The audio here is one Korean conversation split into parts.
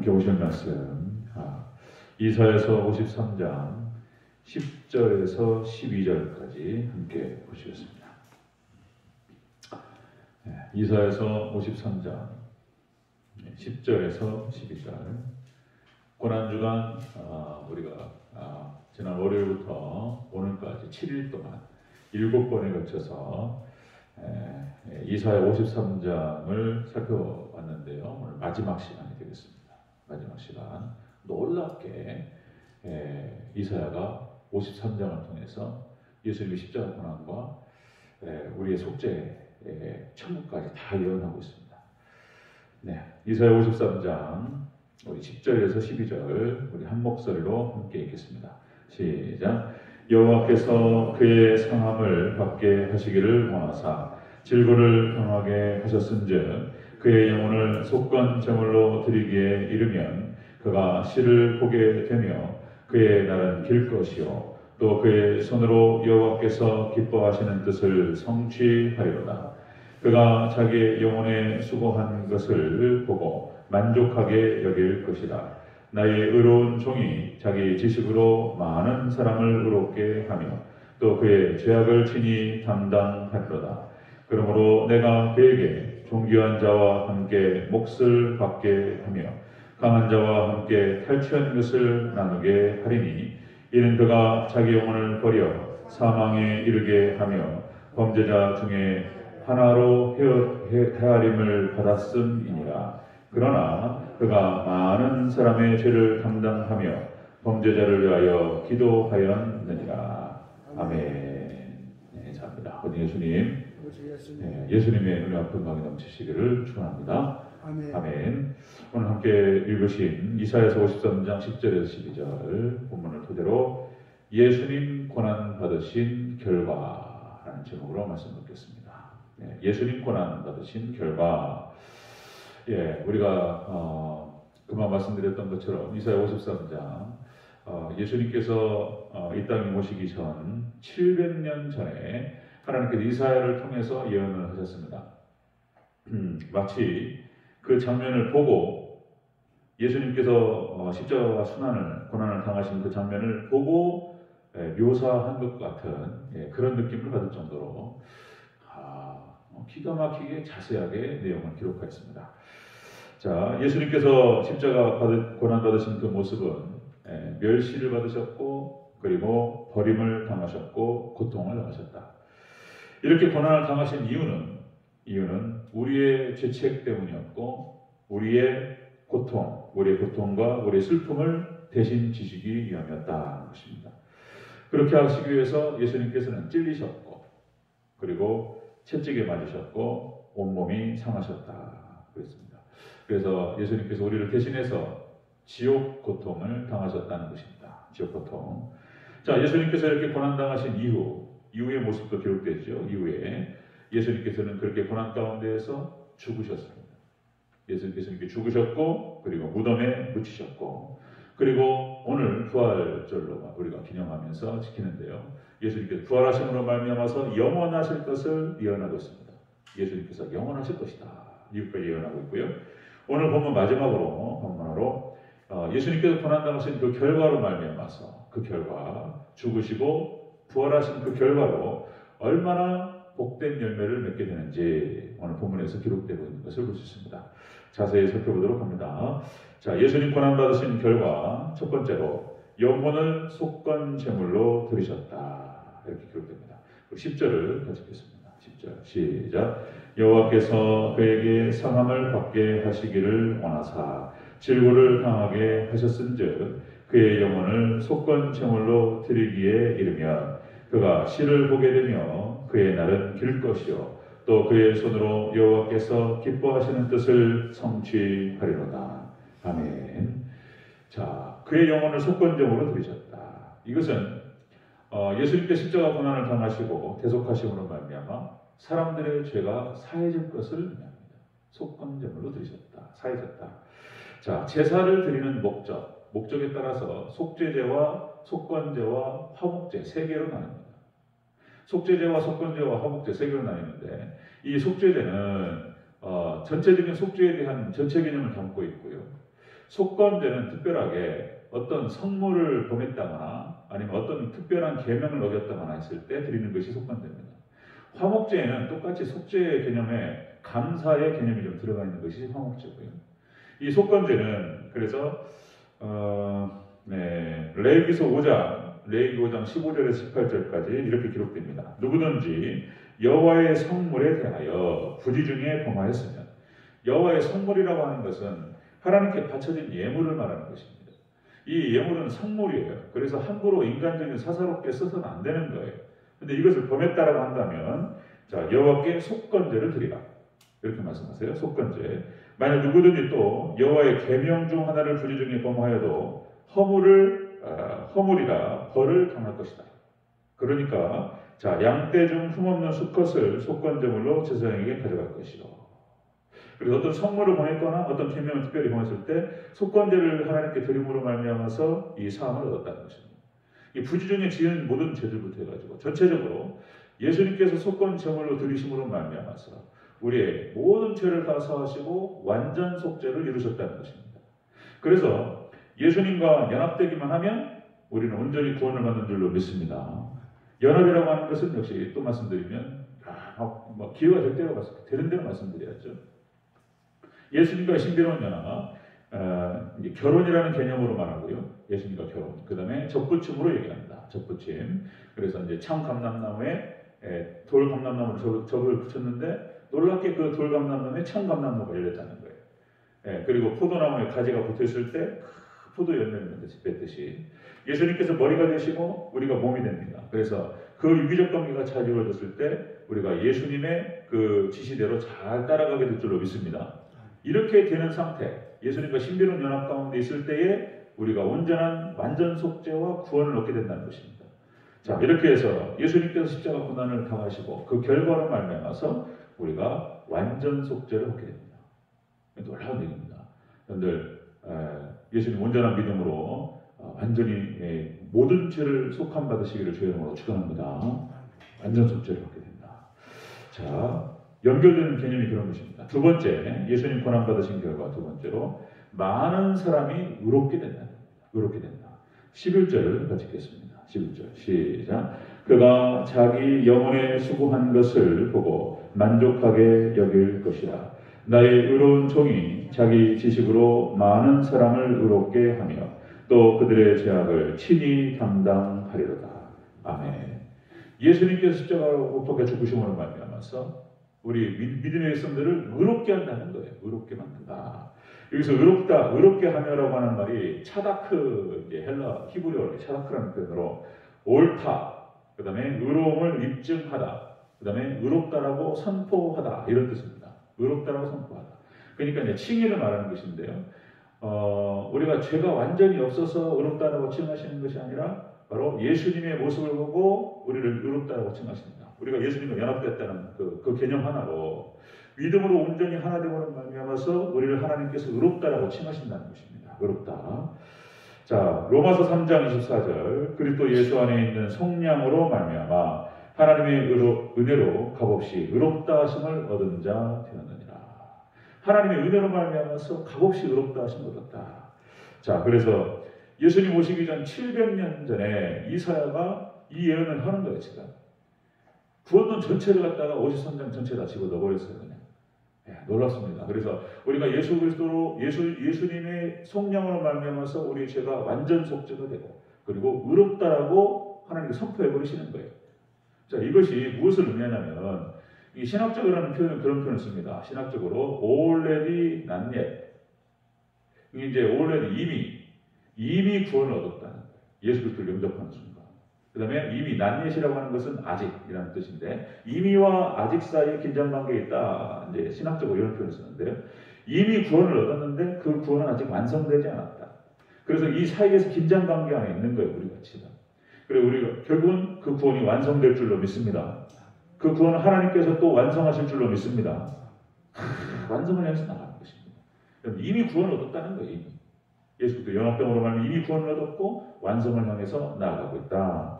함께 보실 말씀 이사야서 53장 10절에서 12절까지 함께 보시겠습니다. 이사야서 53장 10절에서 12절. 고난주간 우리가 지난 월요일부터 오늘까지 7일 동안 7번에 걸쳐서 이사야 53장을 살펴봤는데요. 오늘 마지막 시간이 되겠습니다. 마지막 시간. 놀랍게 이사야가 53장을 통해서 예수님의 십자가 고난과 우리의 속죄 천국까지 다 예언하고 있습니다. 이사야 53장 우리 10절에서 12절 우리 한 목소리로 함께 읽겠습니다. 시작. 여호와께서 그의 상함을 받게 하시기를 원하사 질고를 당하게 하셨은즉 그의 영혼을 속건 제물로 드리기에 이르면 그가 씨를 보게 되며 그의 날은 길 것이요 또 그의 손으로 여호와께서 기뻐하시는 뜻을 성취하리로다. 그가 자기의 영혼에 수고한 것을 보고 만족하게 여길 것이다. 나의 의로운 종이 자기 지식으로 많은 사람을 의롭게 하며 또 그의 죄악을 친히 담당하리로다. 그러므로 내가 그에게 존귀한 자와 함께 몫을 받게 하며 강한 자와 함께 탈취한 것을 나누게 하리니 이는 그가 자기 영혼을 버려 사망에 이르게 하며 범죄자 중에 하나로 헤아림을 받았음이니라. 그러나 그가 많은 사람의 죄를 담당하며 범죄자를 위하여 기도하였느니라. 아멘. 감사합니다. 어디 예수님, 예수님의 은혜 앞은 강이 넘치시기를 축원합니다. 아멘. 오늘 함께 읽으신 이사야서 53장 10절에서 12절 본문을 토대로 예수님 고난 받으신 결과라는 제목으로 말씀 듣겠습니다. 예수님 고난 받으신 결과. 우리가 그만 말씀드렸던 것처럼 이사야 53장 예수님께서 이 땅에 오시기 전 700년 전에 하나님께서 이사야를 통해서 예언을 하셨습니다. 마치 그 장면을 보고 예수님께서 십자가 고난을 당하신 그 장면을 보고 묘사한 것 같은 그런 느낌을 받을 정도로 기가 막히게 자세하게 내용을 기록하였습니다. 자, 예수님께서 십자가 고난 받으신 그 모습은 멸시를 받으셨고 그리고 버림을 당하셨고 고통을 당하셨다. 이렇게 고난을 당하신 이유는 우리의 죄책 때문이었고 우리의 고통과 우리의 슬픔을 대신 지시기 위함이었다는 것입니다. 그렇게 하시기 위해서 예수님께서는 찔리셨고 그리고 채찍에 맞으셨고 온몸이 상하셨다 그랬습니다. 그래서 예수님께서 우리를 대신해서 지옥 고통을 당하셨다는 것입니다. 지옥 고통. 자, 예수님께서 이렇게 고난당하신 이후의 모습도 기록되죠. 이후에 예수님께서는 그렇게 고난 가운데에서 죽으셨습니다. 예수님께서 이렇게 죽으셨고 그리고 무덤에 묻히셨고 그리고 오늘 부활절로 우리가 기념하면서 지키는데요. 예수님께서 부활하심으로 말미암아서 영원하실 것을 예언하고 있습니다. 예수님께서 영원하실 것이다. 이것까지 예언하고 있고요. 오늘 보면 마지막으로 예수님께서 고난당하신 그 결과로 말미암아서 그 결과 죽으시고 부활하신 그 결과로 얼마나 복된 열매를 맺게 되는지 오늘 본문에서 기록되고 있는 것을 볼 수 있습니다. 자세히 살펴보도록 합니다. 자, 예수님 고난받으신 결과 첫 번째로 영혼을 속건 제물로 드리셨다. 이렇게 기록됩니다. 10절을 같이 읽겠습니다. 10절 시작. 여호와께서 그에게 상함을 받게 하시기를 원하사 질고를 당하게 하셨은즉 그의 영혼을 속건 제물로 드리기에 이르면 그가 씨를 보게 되며 그의 날은 길 것이요 또 그의 손으로 여호와께서 기뻐하시는 뜻을 성취하리로다. 아멘. 자, 그의 영혼을 속건제물로 드리셨다. 이것은 예수님께서 십자가 고난을 당하시고 대속하심으로 말미암아 사람들의 죄가 사해질 것을 의미합니다. 속건제물로 드리셨다. 사해졌다. 자, 제사를 드리는 목적에 따라서 속죄제와 속건제와 화목제 세 개로 나뉩니다. 속죄제와 속건제와 화목제 세 개로 나뉘는데 이 속죄제는 전체적인 속죄에 대한 전체 개념을 담고 있고요. 속건제는 특별하게 어떤 성물을 범했다거나 아니면 어떤 특별한 계명을 어겼다거나 했을 때 드리는 것이 속건제입니다. 화목제에는 똑같이 속죄의 개념에 감사의 개념이 좀 들어가 있는 것이 화목제고요. 이 속건제는 그래서 레위기서 5장 15절에서 18절까지 이렇게 기록됩니다. 누구든지 여호와의 성물에 대하여 부지 중에 범하였으면, 여호와의 성물이라고 하는 것은 하나님께 바쳐진 예물을 말하는 것입니다. 이 예물은 성물이에요. 그래서 함부로 인간적인 사사롭게 써서는 안 되는 거예요. 근데 이것을 범했다라고 한다면 자, 여호와께 속건제를 드리라. 이렇게 말씀하세요. 속건제. 만약 누구든지 또 여호와의 계명 중 하나를 부지 중에 범하여도 허물이라 벌을 당할 것이다. 그러니까 자, 양떼 중 흠없는 수컷을 속건제물로 제사장에게 가져갈 것이요. 그래서 어떤 성물을 범했거나 어떤 계명을 특별히 범했을 때 속건제를 하나님께 드림으로 말미암아서 이 사함을 얻었다는 것입니다. 이 부지 중에 지은 모든 죄들부터 해가지고 전체적으로 예수님께서 속건 제물로 드리심으로 말미암아서 우리의 모든 죄를 다 사하시고 완전 속죄를 이루셨다는 것입니다. 그래서 예수님과 연합되기만 하면 우리는 온전히 구원을 받는 줄로 믿습니다. 연합이라고 하는 것은 역시 또 말씀드리면 기회가 될 때로 되는 대로 말씀드려야죠. 예수님과 신비로운 연합, 결혼이라는 개념으로 말하고요. 예수님과 결혼. 그 다음에 접붙임으로 얘기합니다. 접붙임. 그래서 이제 참감람나무에 돌감람나무를 접을 붙였는데 놀랍게 그 돌감람나무에 참감람나무가 열렸다는 거예요. 그리고 포도나무에 가지가 붙어있을 때 포도 열매를 맺듯이 예수님께서 머리가 되시고 우리가 몸이 됩니다. 그래서 그 유기적 관계가 잘 이루어졌을 때 우리가 예수님의 그 지시대로 잘 따라가게 될 줄로 믿습니다. 이렇게 되는 상태, 예수님과 신비로운 연합 가운데 있을 때에 우리가 온전한 완전 속죄와 구원을 얻게 된다는 것입니다. 자, 이렇게 해서 예수님께서 십자가 고난을 당하시고 그 결과로 말미암아서 우리가 완전 속죄를 얻게 됩니다. 놀라운 얘기입니다. 여러분들 예수님 온전한 믿음으로 완전히 모든 죄를 속함 받으시기를 주의 이름으로 축원합니다. 완전 속죄를 얻게 된다. 자, 연결되는 개념이 그런 것입니다. 두 번째, 예수님 고난 받으신 결과 두 번째로 많은 사람이 의롭게 된다. 의롭게 된다. 11절을 같이 읽겠습니다. 11절 시작. 그가 자기 영혼에 수고한 것을 보고 만족하게 여길 것이라. 나의 의로운 종이 자기 지식으로 많은 사람을 의롭게 하며 또 그들의 죄악을 친히 담당하리로다. 아멘. 예수님께서 십자가로 못 박혀 죽으심으로 말미암아서 우리 믿음의 백성들을 의롭게 한다는 거예요. 의롭게 만든다. 여기서 의롭게 하며라고 하는 말이 차다크, 이제 헬라 히브리어로 차다크라는 표현으로 옳다, 그 다음에 의로움을 입증하다, 그 다음에 의롭다라고 선포하다 이런 뜻입니다. 의롭다라고 선포하다. 그러니까 이제 칭의를 말하는 것인데요. 우리가 죄가 완전히 없어서 의롭다라고 칭하시는 것이 아니라 바로 예수님의 모습을 보고 우리를 의롭다라고 칭하십니다. 우리가 예수님과 연합됐다는 그 개념 하나로 믿음으로 온전히 하나 되고는 말미암아서 우리를 하나님께서 의롭다라고 칭하신다는 것입니다. 의롭다. 자, 로마서 3장 24절 그리스도 예수 안에 있는 성령으로 말미암아 하나님의 은혜로 값없이 의롭다 하심을 얻은 자 되었느니라. 하나님의 은혜로 말미암아서 값없이 의롭다 하심을 얻었다. 자, 그래서 예수님 오시기 전 700년 전에 이사야가 이 예언을 하는 거예요. 지금 구원론 전체를 갖다가 53장 전체 다 집어넣어버렸어요. 그냥. 놀랍습니다. 그래서 우리가 예수 그리스도로 예수님의 성령으로 말미암아서 우리의 죄가 완전 속죄가 되고 그리고 의롭다라고 하나님께 선포해 버리시는 거예요. 자, 이것이 무엇을 의미하냐면 이 신학적으로는 그런 표현을 씁니다. 신학적으로 already not yet. 이제 already 이미 구원을 얻었다는 거예요. 예수 그리스도를 영접하는 순간. 그 다음에 이미 not yet이라고 하는 것은 아직이라는 뜻인데 이미와 아직 사이에 긴장관계에 있다. 이제 신학적으로 이런 표현을 쓰는데요. 이미 구원을 얻었는데 그 구원은 아직 완성되지 않았다. 그래서 이 사이에서 긴장관계 안에 있는 거예요. 우리가 지금. 그리고 우리가 결국은 그 구원이 완성될 줄로 믿습니다. 그 구원을 하나님께서 또 완성하실 줄로 믿습니다. 완성을 향해서 나가는 것입니다. 이미 구원을 얻었다는 거예요. 이미. 예수도 연합병으로 말하면 이미 구원을 얻었고 완성을 향해서 나아가고 있다.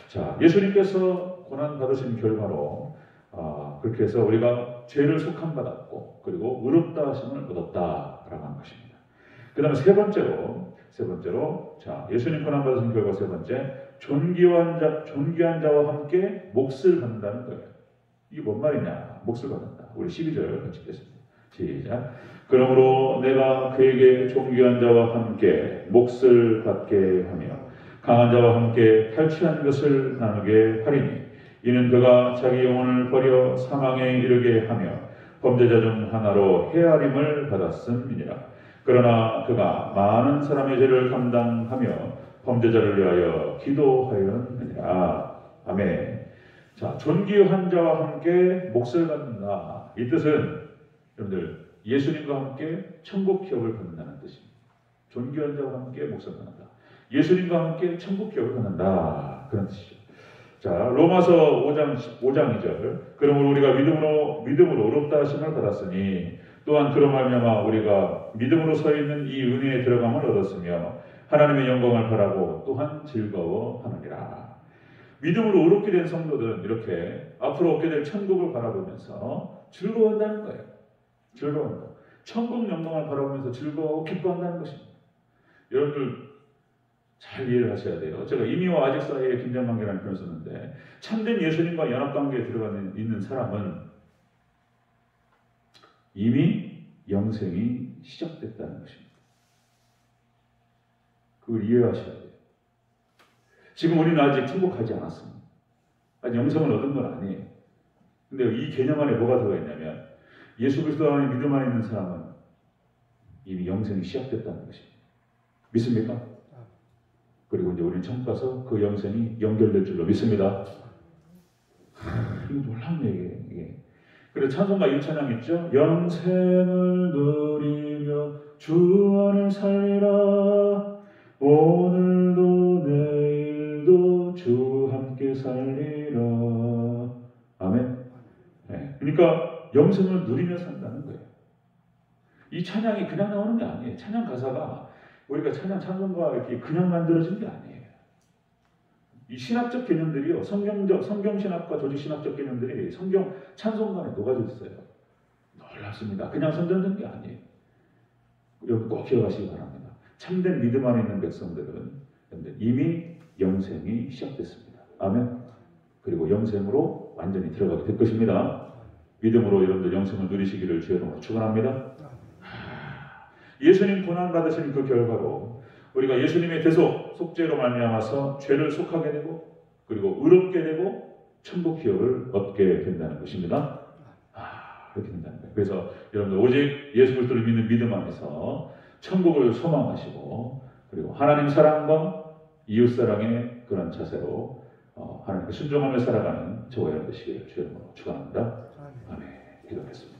자, 예수님께서 고난 받으신 결과로 그렇게 해서 우리가 죄를 속함 받았고 그리고 의롭다 하심을 얻었다라고 하는 것입니다. 그 다음에 세 번째로, 자, 예수님 고난 받으신 결과 세 번째, 존귀한 자와 함께 몫을 받는다는 거예요. 이게 뭔 말이냐? 몫을 받는다. 우리 12절 같이 읽겠습니다. 시작. 그러므로 내가 그에게 존귀한 자와 함께 몫을 받게 하며 강한 자와 함께 탈취한 것을 나누게 하리니 이는 그가 자기 영혼을 버려 사망에 이르게 하며 범죄자 중 하나로 헤아림을 받았음이니라. 그러나 그가 많은 사람의 죄를 감당하며 범죄자를 위하여 기도하였느니라. 아멘. 자, 존귀한 자와 함께 몫을 받는다. 이 뜻은 여러분들 예수님과 함께 천국 기업을 받는다는 뜻입니다. 존귀한 자와 함께 몫을 받는다. 예수님과 함께 천국 기업을 받는다. 그런 뜻이죠. 자, 로마서 5장 2절. 그러므로 우리가 믿음으로 의롭다 하심을 받았으니 또한 그로 말미암아 우리가 믿음으로 서 있는 이 은혜에 들어감을 얻었으며 하나님의 영광을 바라고 또한 즐거워하느니라. 믿음으로 의롭게 된 성도들은 이렇게 앞으로 얻게 될 천국을 바라보면서 즐거워한다는 거예요. 즐거워한다. 천국 영광을 바라보면서 즐거워 기뻐한다는 것입니다. 여러분들 잘 이해를 하셔야 돼요. 제가 이미와 아직 사이에 긴장관계라는 표현을 썼는데 참된 예수님과 연합관계에 들어가 있는 사람은 이미 영생이 시작됐다는 것입니다. 그걸 이해하셔야 돼요. 지금 우리는 아직 천국 가지 않았습니다. 아직 영생을 얻은 건 아니에요. 근데 이 개념 안에 뭐가 들어가 있냐면 예수 그리스도 안에 믿음 안에 있는 사람은 이미 영생이 시작됐다는 것입니다. 믿습니까? 그리고 이제 우리는 천국 가서 그 영생이 연결될 줄로 믿습니다. 이거 놀라운 얘기예요. 이게. 그래서 찬송가 1찬양 있죠? 영생을 누리며 주 안을 살리라 오늘도 내일도 주 함께 살리라. 아멘. 네. 그러니까 영생을 누리며 산다는 거예요. 이 찬양이 그냥 나오는 게 아니에요. 찬양 가사가 우리가 찬송가 이렇게 그냥 만들어진 게 아니에요. 이 신학적 개념들이요, 성경신학과 조직신학적 개념들이 성경 찬송가에 녹아져 있어요. 놀랍습니다. 그냥 선전된 게 아니에요. 여러분 꼭 기억하시기 바랍니다. 참된 믿음 안에 있는 백성들은 이미 영생이 시작됐습니다. 아멘. 그리고 영생으로 완전히 들어가게 될 것입니다. 믿음으로 여러분들 영생을 누리시기를 주의 이름으로 축원합니다. 예수님 고난 받으신 그 결과로 우리가 예수님의 대속, 속죄로 말미암아서 죄를 속하게 되고 그리고 의롭게 되고 천국 기업을 얻게 된다는 것입니다. 그렇게 된다는 거예요. 그래서 여러분들 오직 예수 그리스도를 믿는 믿음 안에서 천국을 소망하시고 그리고 하나님 사랑과 이웃 사랑의 그런 자세로 하나님께 순종하며 살아가는 저와 여러분 되시기를 주의 이름으로 축원합니다. 아멘. 기도하겠습니다.